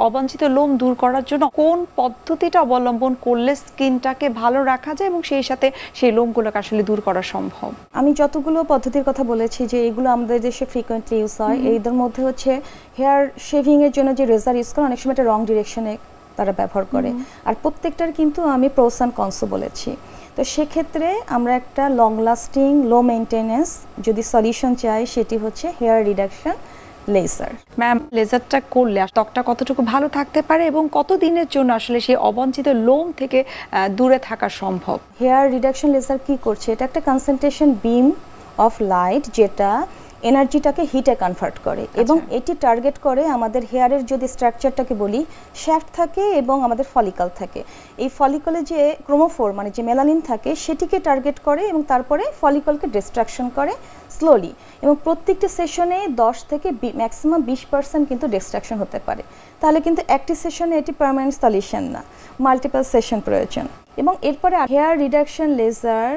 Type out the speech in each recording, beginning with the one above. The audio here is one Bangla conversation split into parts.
অবাঞ্ছিত লোম দূর করার জন্য কোন পদ্ধতিটা অবলম্বন করলে স্কিনটাকে ভালো রাখা যায় এবং সেই সাথে সেই লোমগুলোকে আসলে দূর করা সম্ভব? আমি যতগুলো পদ্ধতির কথা বলেছি যে এগুলো আমাদের দেশে ফ্রিকোয়েন্টলি ইউজ হয়, এদের মধ্যে হচ্ছে হেয়ার শেভিং এর জন্য যে রেজার ইউজ করে অনেক সময় এটা রং ডিরেকশনে তারা ব্যবহার করে, আর প্রত্যেকটার কিন্তু আমি প্রোস অ্যান্ড কনসও বলেছি। তো সেক্ষেত্রে আমরা একটা লং লাস্টিং লো মেনটেনেন্স যদি সলিউশন চাই সেটি হচ্ছে হেয়ার রিডাকশন লেজার। ম্যাম, লেজারটা করলে ত্বকটা কতটুকু ভালো থাকতে পারে এবং কত দিনের জন্য আসলে সেই অবাঞ্ছিত লোম থেকে দূরে থাকা সম্ভব? হেয়ার রিডাকশন লেজার কি করছে, এটা একটা কনসেন্ট্রেশন বিম অফ লাইট যেটা এনার্জিটাকে হিটে কনভার্ট করে এবং এটি টার্গেট করে আমাদের হেয়ারের যদি স্ট্রাকচারটাকে বলি শ্যাফট থাকে এবং আমাদের ফলিকল থাকে, এই ফলিকলে যে ক্রোমোফোর মানে যে মেলানিন থাকে সেটিকে টার্গেট করে এবং তারপরে ফলিকলকে ডিস্ট্রাকশন করে স্লোলি, এবং প্রত্যেকটি সেশনে 10 থেকে ম্যাক্সিমাম 20% কিন্তু ডিস্ট্রাকশন হতে পারে। তাহলে কিন্তু একটি সেশনে এটি পার্মানেন্ট সলিউশন না, মাল্টিপল সেশন প্রয়োজন। এবং এরপরে হেয়ার রিডাকশন লেজার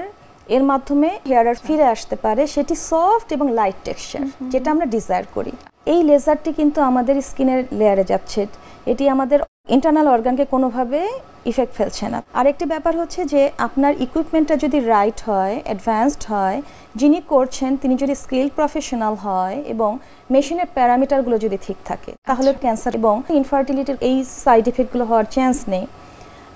এর মাধ্যমে হেয়ার ফিরে আসতে পারে সেটি সফট এবং লাইট টেক্সচার যেটা আমরা ডিজায়ার করি। এই লেজারটি কিন্তু আমাদের স্কিনের লেয়ারে যাচ্ছে, এটি আমাদের ইন্টারনাল অর্গানকে কোনোভাবে ইফেক্ট ফেলছে না। আরেকটি ব্যাপার হচ্ছে যে আপনার ইকুইপমেন্টটা যদি রাইট হয়, অ্যাডভান্সড হয়, যিনি করছেন তিনি যদি স্কিল প্রফেশনাল হয় এবং মেশিনের প্যারামিটারগুলো যদি ঠিক থাকে, তাহলে ক্যান্সার এবং ইনফার্টিলিটির এই সাইড ইফেক্টগুলো হওয়ার চান্স নেই।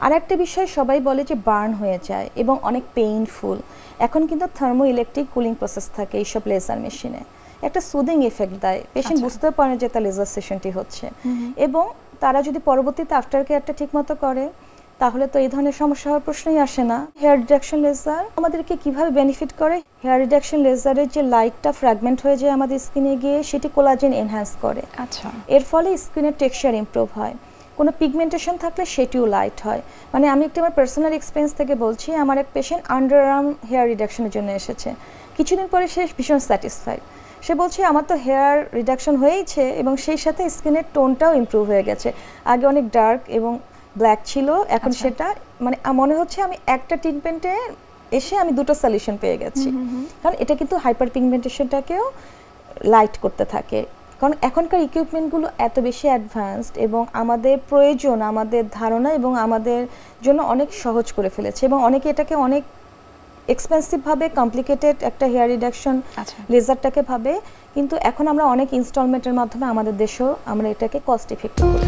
আর একটা বিষয় সবাই বলে যে বার্ন হয়ে যায় এবং অনেক পেইনফুল, এখন কিন্তু থার্মো ইলেকট্রিক কুলিং প্রসেস থাকে এইসব লেজার মেশিনে, একটা সুদিং এফেক্ট দেয়, পেশেন্ট বুঝতে পারে যে তার লেজার সেশনটি হচ্ছে। এবং তারা যদি পরবর্তীতে আফটার কেয়ারটা ঠিক মতো করে তাহলে তো এই ধরনের সমস্যা হওয়ার প্রশ্নই আসে না। হেয়ার রিডাকশন লেজার আমাদেরকে কিভাবে বেনিফিট করে, হেয়ার রিডাকশন লেজারের যে লাইটটা ফ্র্যাগমেন্ট হয়ে যায় আমাদের স্কিনে গিয়ে সেটি কোলাজেন এনহ্যান্স করে, এর ফলে স্কিনের টেক্সচার ইমপ্রুভ হয়, কোনো পিগমেন্টেশন থাকলে সেটিও লাইট হয়। মানে আমি একটু আমার পার্সোনাল এক্সপিরিয়েন্স থেকে বলছি, আমার এক পেশেন্ট আন্ডার আর্ম হেয়ার রিডাকশনের জন্য এসেছে, কিছুদিন পরে সে ভীষণ স্যাটিসফাইড, সে বলছে আমার তো হেয়ার রিডাকশন হয়েইছে এবং সেই সাথে স্কিনের টোনটাও ইমপ্রুভ হয়ে গেছে, আগে অনেক ডার্ক এবং ব্ল্যাক ছিল, এখন সেটা মানে মনে হচ্ছে আমি একটা ট্রিটমেন্টে এসে আমি দুটো সলিউশন পেয়ে গেছি। কারণ এটা কিন্তু হাইপার পিগমেন্টেশনটাকেও লাইট করতে থাকে, কারণ এখনকার ইকুইপমেন্টগুলো এত বেশি অ্যাডভান্সড এবং আমাদের প্রয়োজন, আমাদের ধারণা এবং আমাদের জন্য অনেক সহজ করে ফেলেছে, এবং অনেকে এটাকে অনেক এক্সপেন্সিভভাবে কমপ্লিকেটেড একটা হেয়ার রিডাকশন লেজারটাকে ভাবে, কিন্তু এখন আমরা অনেক ইনস্টলমেন্টের মাধ্যমে আমাদের দেশেও আমরা এটাকে কস্ট ইফেক্টিভ করি।